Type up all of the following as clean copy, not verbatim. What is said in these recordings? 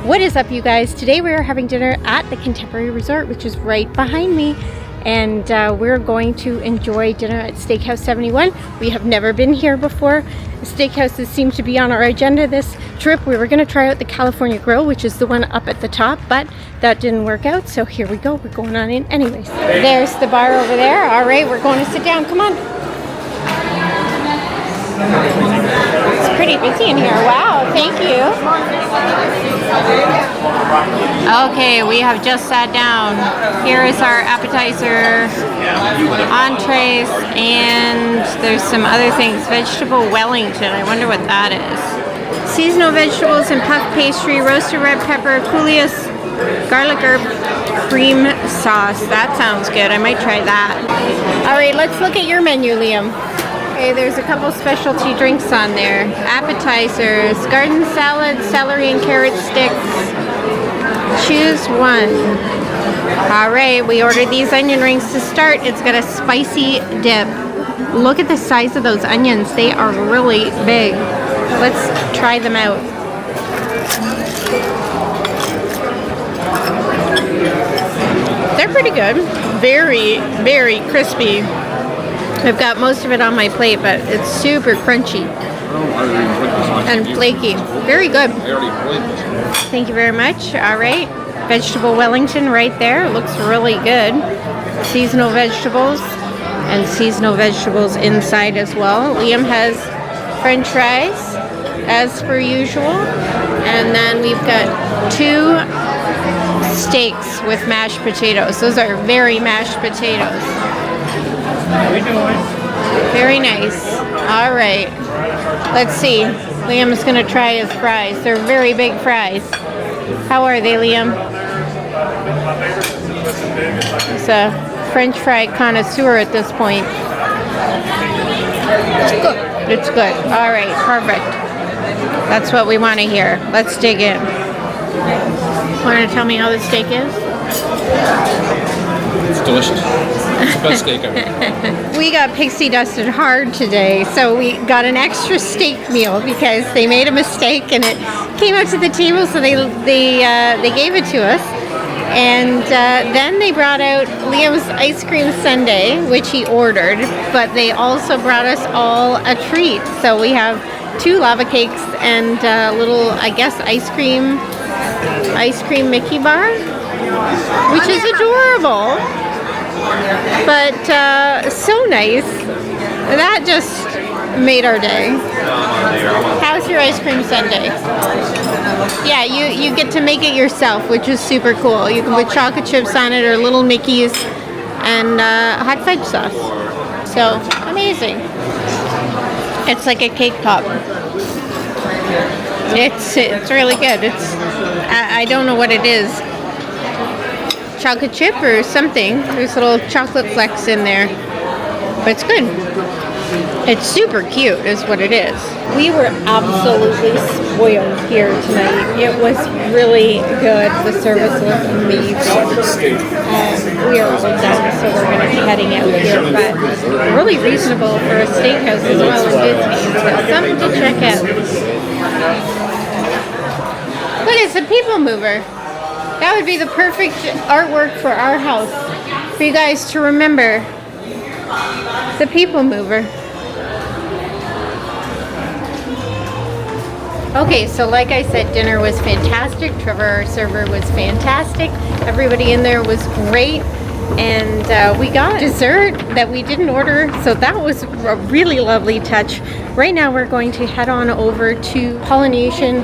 What is up, you guys? Today we are having dinner at the Contemporary Resort, which is right behind me, and we're going to enjoy dinner at Steakhouse 71. We have never been here before. The steakhouses seem to be on our agenda this trip. We were going to try out the California Grill, which is the one up at the top, but that didn't work out, so here we go. We're going on in anyways. There's the bar over there. All right, we're going to sit down. Come on. It's pretty busy in here. Wow, thank you. Okay, we have just sat down. Here is our appetizer, entrees, and there's some other things. Vegetable Wellington. I wonder what that is. Seasonal vegetables and puff pastry, roasted red pepper, coulis, garlic herb, cream sauce. That sounds good. I might try that. All right, let's look at your menu, Liam. Okay, there's a couple specialty drinks on there. Appetizers, garden salad, celery and carrot sticks. Choose one. All right, we ordered these onion rings to start. It's got a spicy dip. Look at the size of those onions. They are really big. Let's try them out. They're pretty good. Very, very crispy. I've got most of it on my plate, but it's super crunchy and flaky. Very good. Thank you very much. All right. Vegetable Wellington right there. Looks really good. Seasonal vegetables and seasonal vegetables inside as well. Liam has French fries as per usual. And then we've got 2 steaks with mashed potatoes. Those are very mashed potatoes. How we doing? Very nice. All right. Let's see. Liam is going to try his fries. They're very big fries. How are they, Liam? He's a French fry connoisseur at this point. It's good. It's good. All right. Perfect. That's what we want to hear. Let's dig in. Want to tell me how the steak is? It's delicious. It's the best steak ever. We got pixie dusted hard today, so we got an extra steak meal because they made a mistake and it came out to the table, so they gave it to us. And then they brought out Liam's ice cream sundae, which he ordered, but they also brought us all a treat. So we have 2 lava cakes and a little, I guess, ice cream Mickey bar, which is adorable. But so nice. That just made our day. How's your ice cream sundae? Yeah, you get to make it yourself, which is super cool. You can put chocolate chips on it or little Mickeys and hot fudge sauce. So amazing. It's like a cake pop. It's really good. It's I don't know what it is. Chocolate chip or something. There's little chocolate flecks in there, but it's good. It's super cute is what it is. We were absolutely spoiled here tonight. It was really good. The service was amazing. We are all done, so we're going to be heading out here, but really reasonable for a steakhouse as well in Disney. So something to check out. Look, it's a people mover. That would be the perfect artwork for our house. For you guys to remember. The people mover. Okay, so like I said, dinner was fantastic. Trevor, our server, was fantastic. Everybody in there was great. And we got dessert that we didn't order, so that was a really lovely touch. Right now we're going to head on over to Polynesian.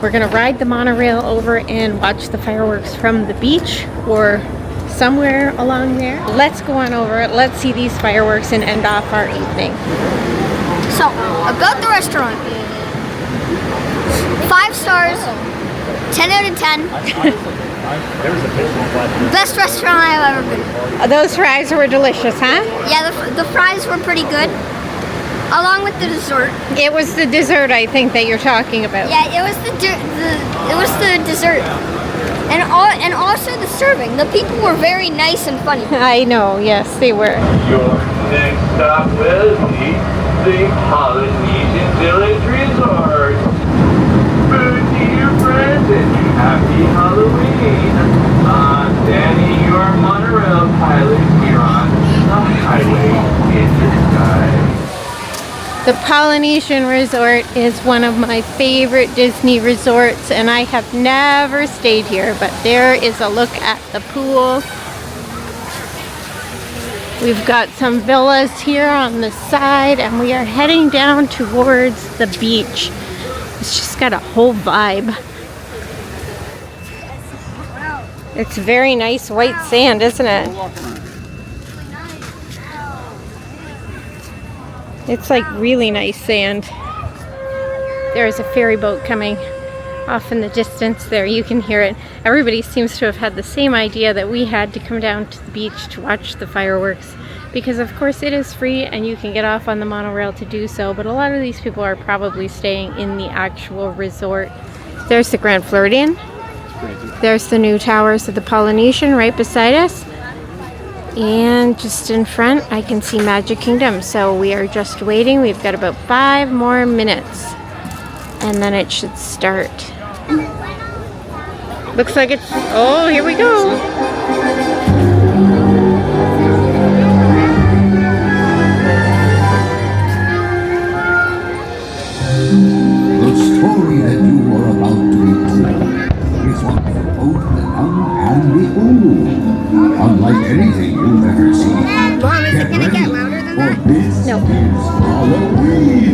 We're going to ride the monorail over and watch the fireworks from the beach or somewhere along there. Let's go on over, let's see these fireworks and end off our evening. So, about the restaurant. 5 stars, 10 out of 10. Best restaurant I've ever been to. Those fries were delicious, huh? Yeah, the fries were pretty good. Along with the dessert. It was the dessert, I think, that you're talking about. Yeah, it was the dessert. And also the serving. The people were very nice and funny. I know, yes, they were. Your next stop will be the Polynesian Village Resort. Food to your friends and you have The Polynesian Resort is one of my favorite Disney resorts, and I have never stayed here, but there is a look at the pool. We've got some villas here on the side, and we are heading down towards the beach. It's just got a whole vibe. It's very nice white sand, isn't it? It's like really nice sand. There's a ferry boat coming off in the distance there. You can hear it. Everybody seems to have had the same idea that we had to come down to the beach to watch the fireworks, because of course it is free and you can get off on the monorail to do so, but a lot of these people are probably staying in the actual resort. There's the Grand Floridian. There's the new towers of the Polynesian right beside us. And just in front, I can see Magic Kingdom. So we are just waiting. We've got about 5 more minutes. And then it should start. Looks like it's... Oh, here we go. The story that you are about to be told is one for both the young and the old. Unlike anything you've ever seen. Mom, is it gonna get louder than that? For this No. is Halloween.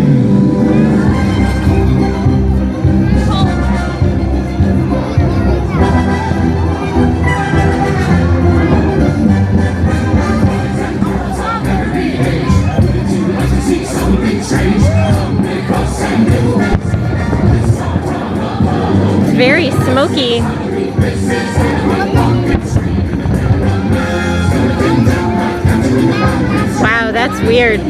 It's very smoky. Wow, that's weird.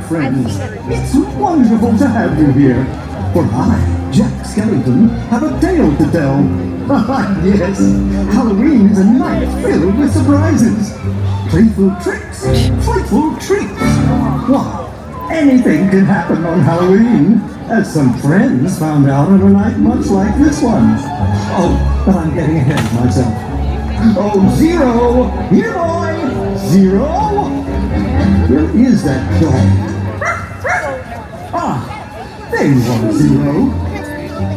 Friends, it's wonderful to have you here. For I, Jack Skellington, have a tale to tell. Yes, Halloween is a night filled with surprises. Playful tricks, playful treats. Why, anything can happen on Halloween, as some friends found out on a night much like this one. Oh, but I'm getting ahead of myself. Oh, Zero! Here, boy! Zero! Where is that dog? Ah, there you are, Zero.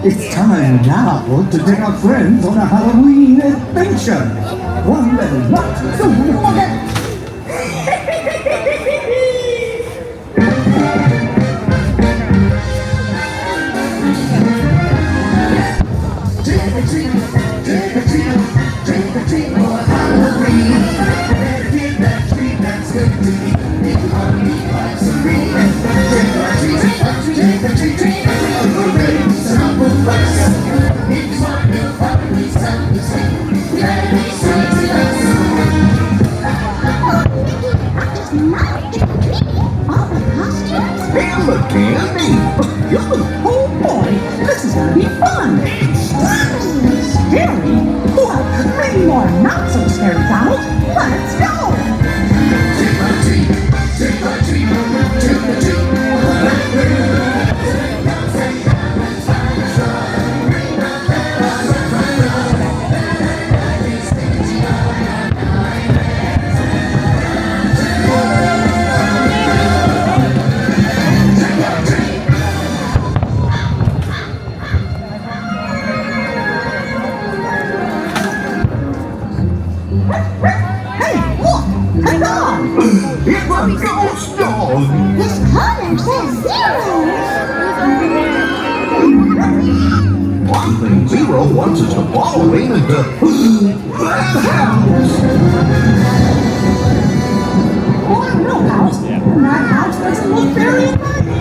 It's time now to take our friends on a Halloween adventure. One that'll not soon forget. Trick or treat, trick or treat, trick or treat for Halloween. Better get that treat that's good to eat. Make Halloween life serene. Trick or treat, trick or treat, trick or treat. We're ready to sample first. If you want to Halloween sound to sing, let it be sweet to us. Just not trick or treating. All the costumes. And the candy. Oh boy, this is gonna be fun. Scary? Well, maybe more not so scary, Donald. Let's go! Trick or treat, trick or treat, trick or treat. Hey, look! A dog! It's a ghost dog! His collar says zero! One thing Zero wants is to follow him into that house! Oh, I don't know, House. That house doesn't look very inviting.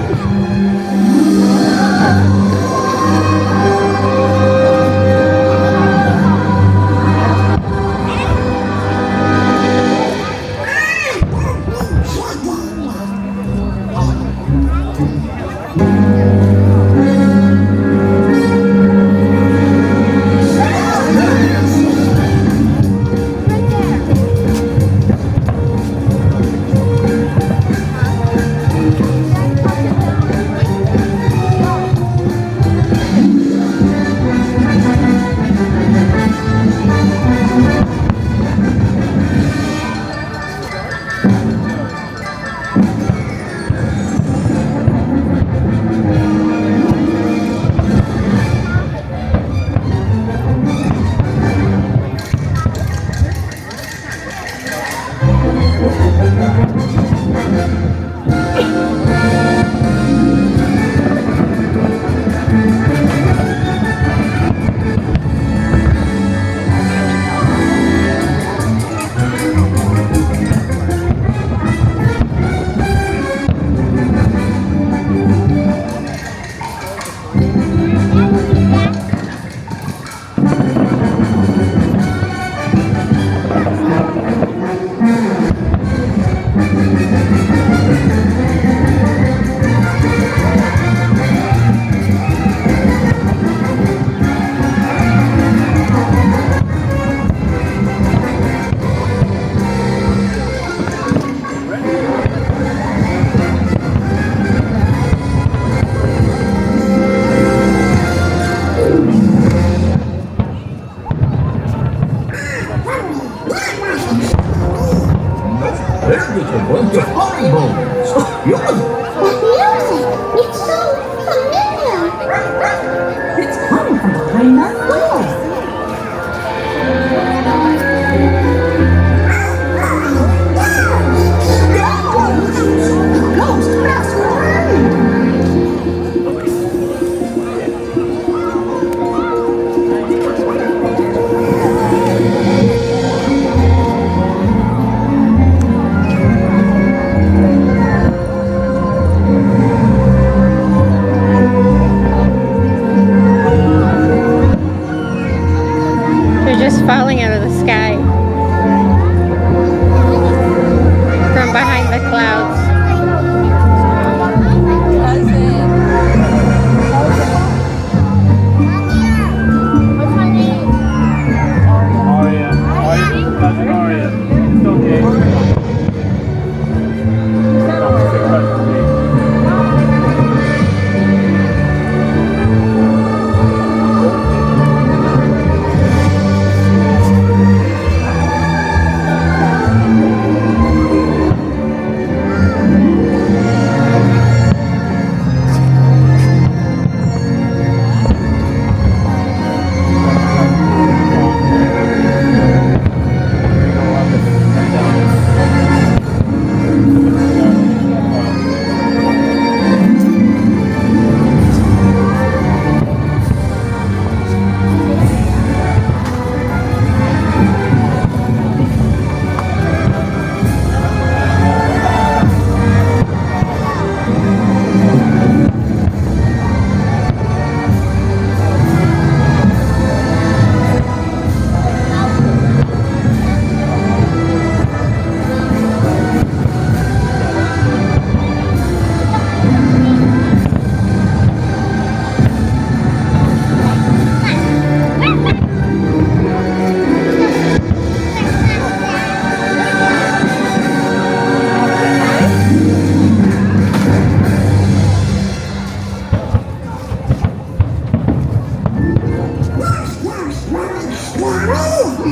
vegetable to funny bones. The music! It's so familiar! It's coming from behind that wall. Ghost masquerade! They're just falling out of the sky from behind the clouds.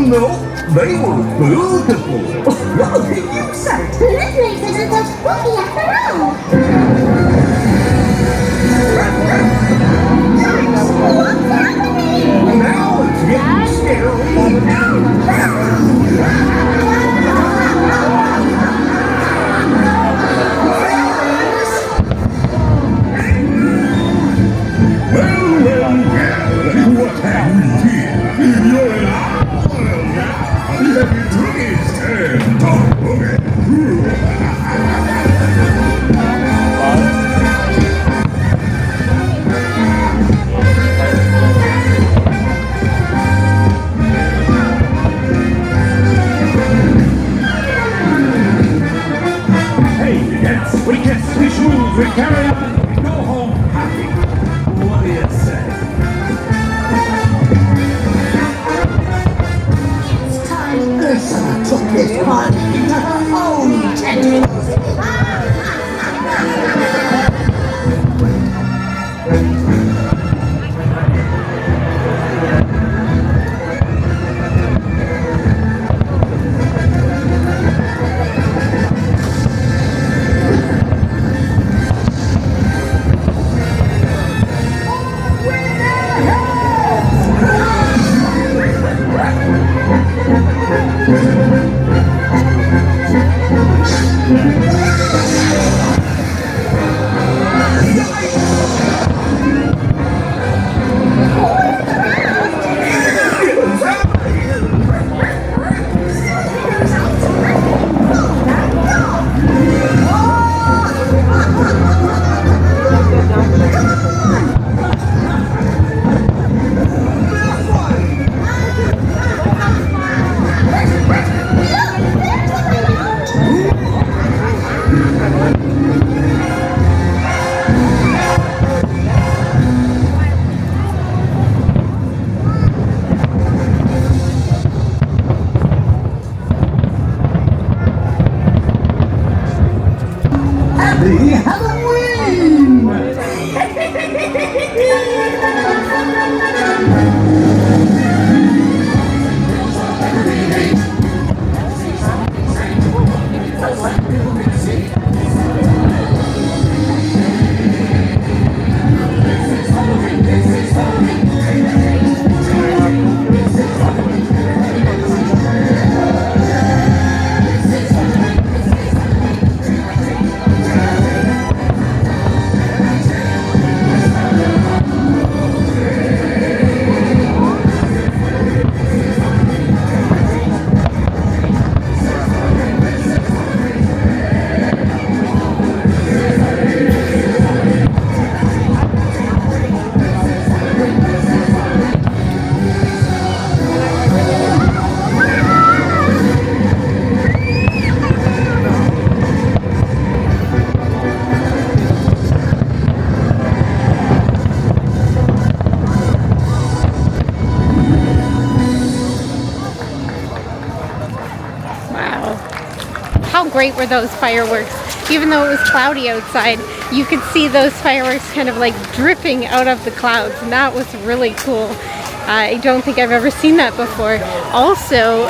No, they were beautiful. You said it. Let's make it a spooky after all. What's happening? Now it's getting Well, what have we here? You're an owl now. It took his turn to boogie. Hey, yes, we kiss, we schmooze, we carry on, we go home happy. What do you say? It's time Ursula took this party into her own tentacles. how great were those fireworks? Even though it was cloudy outside, you could see those fireworks kind of like dripping out of the clouds, and that was really cool. I don't think I've ever seen that before. Also,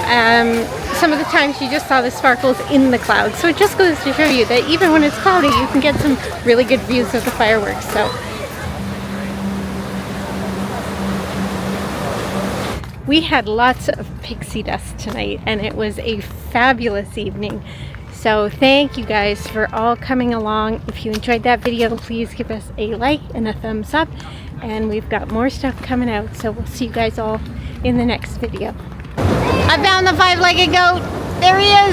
some of the times you just saw the sparkles in the clouds, so it just goes to show you that even when it's cloudy, you can get some really good views of the fireworks. So we had lots of pixie dust tonight, and it was a fabulous evening. So thank you guys for all coming along. If you enjoyed that video, please give us a like and a thumbs up. And we've got more stuff coming out, so we'll see you guys all in the next video. I found the 5-legged goat. There he is.